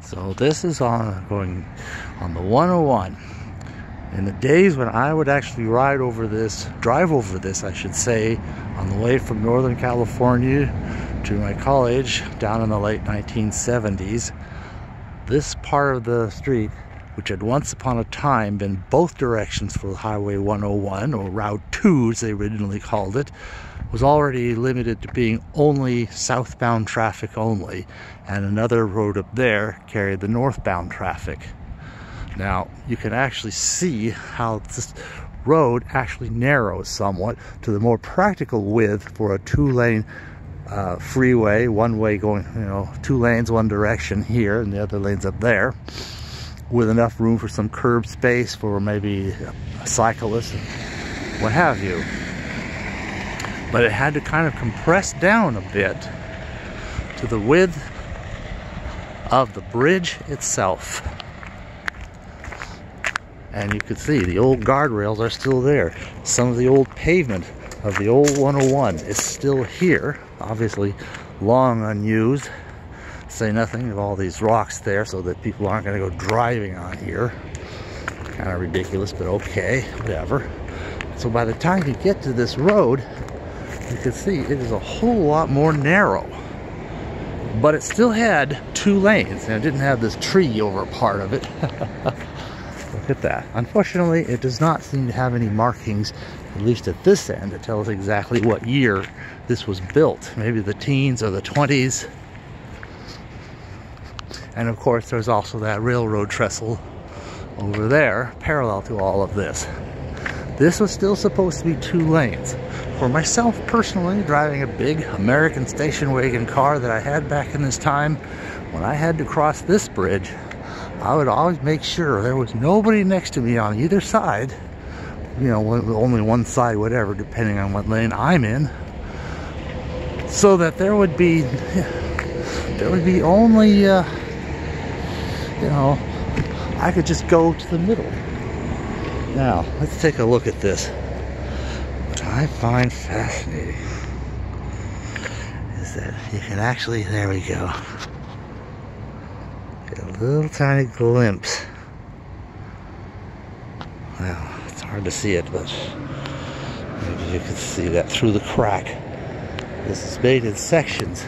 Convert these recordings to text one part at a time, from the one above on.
So this is going on the 101. In the days when I would actually drive over this, I should say, on the way from Northern California to my college down in the late 1970s, this part of the street, which had once upon a time been both directions for Highway 101, or Route 2 as they originally called it, was already limited to being only southbound traffic only, and another road up there carried the northbound traffic. Now you can actually see how this road actually narrows somewhat to the more practical width for a two-lane freeway, one way going, 2 lanes one direction here and the other lane's up there, with enough room for some curb space for maybe a cyclist and what have you. But it had to kind of compress down a bit to the width of the bridge itself. And you can see the old guardrails are still there. Some of the old pavement of the old 101 is still here, obviously long unused. Say nothing of all these rocks there so that people aren't going to go driving on here. Kind of ridiculous, but okay, whatever. So by the time you get to this road, you can see it is a whole lot more narrow. But it still had 2 lanes, and it didn't have this tree over part of it. Look at that. Unfortunately, it does not seem to have any markings, at least at this end, to tell us exactly what year this was built. Maybe the teens or the 20s. And of course, there's also that railroad trestle over there, parallel to all of this. This was still supposed to be 2 lanes. For myself personally, driving a big American station wagon car that I had back in this time, when I had to cross this bridge, I would always make sure there was nobody next to me on either side, only one side, whatever, depending on what lane I'm in, so that there would be only, I could just go to the middle. Now, let's take a look at this. What I find fascinating is that you can actually, there we go, get a little tiny glimpse. Well, it's hard to see it, but maybe you can see that through the crack. This is made in sections,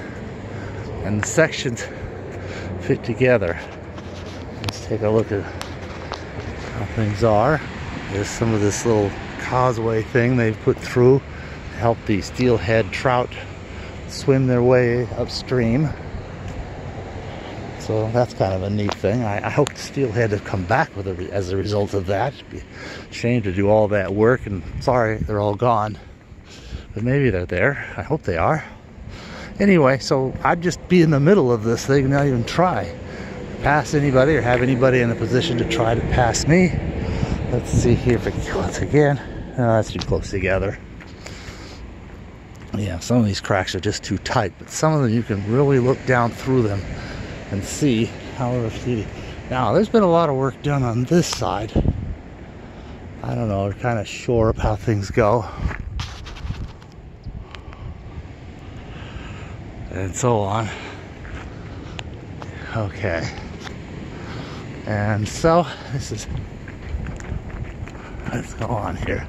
and the sections fit together. Let's take a look at how things are. There's some of this little causeway thing they've put through to help the steelhead trout swim their way upstream. So that's kind of a neat thing. I hope the steelhead have come back with it as a result of that. It'd be a shame to do all that work, and sorry they're all gone. But maybe they're there. I hope they are. Anyway, so I'd just be in the middle of this thing and not even try to pass anybody or have anybody in a position to try to pass me. Let's see here if it once again. That's too close together. Yeah, some of these cracks are just too tight, but some of them you can really look down through them and see how they're graffiti. Now, there's been a lot of work done on this side. I don't know, they're kind of sure of how things go. And so on. Okay. And so, this is... Let's go on here.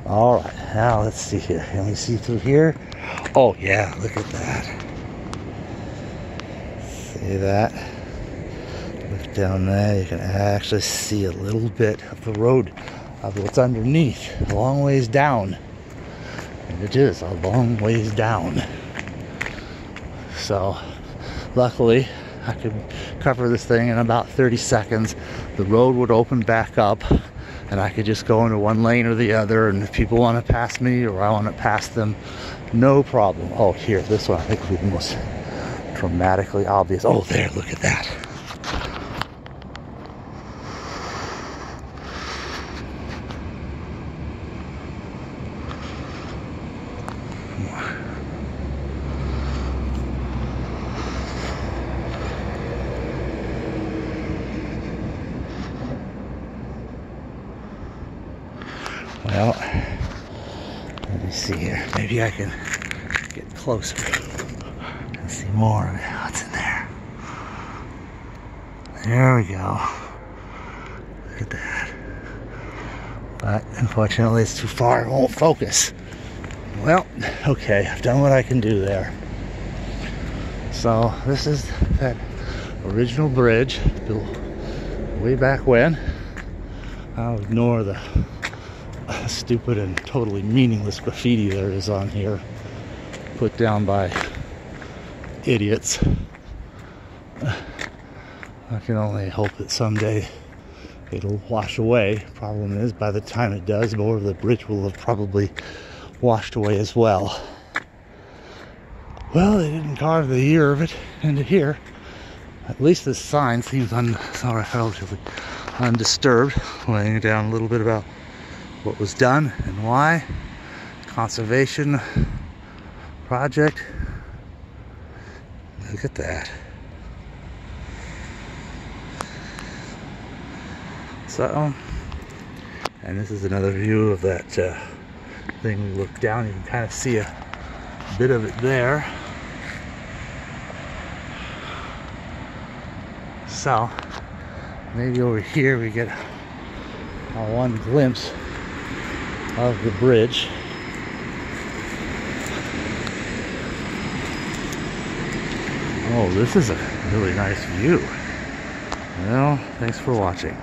Alright, now let's see here. Can we see through here? Oh yeah, look at that. See that? Look down there, you can actually see a little bit of the road, of what's underneath, a long ways down. And it is a long ways down. So, luckily, I could cover this thing in about 30 seconds. The road would open back up, and I could just go into one lane or the other, and if people want to pass me or I want to pass them, no problem. Oh, here, this one I think would be the most dramatically obvious. Oh, there, look at that. Well, let me see here. Maybe I can get closer and see more of it. What's in there? There we go. Look at that. But unfortunately it's too far, it won't focus. Well, okay, I've done what I can do there. So this is that original bridge built way back when. I'll ignore the stupid and totally meaningless graffiti there is on here, put down by idiots. I can only hope that someday it'll wash away. Problem is, by the time it does, more of the bridge will have probably washed away as well. Well, they didn't carve the year of it into here. At least this sign seems relatively undisturbed, laying down a little bit about what was done and why. Conservation project. Look at that. So, and this is another view of that thing we look down. You can kind of see a bit of it there. So, maybe over here we get one glimpse of the bridge. Oh, this is a really nice view. Well, thanks for watching.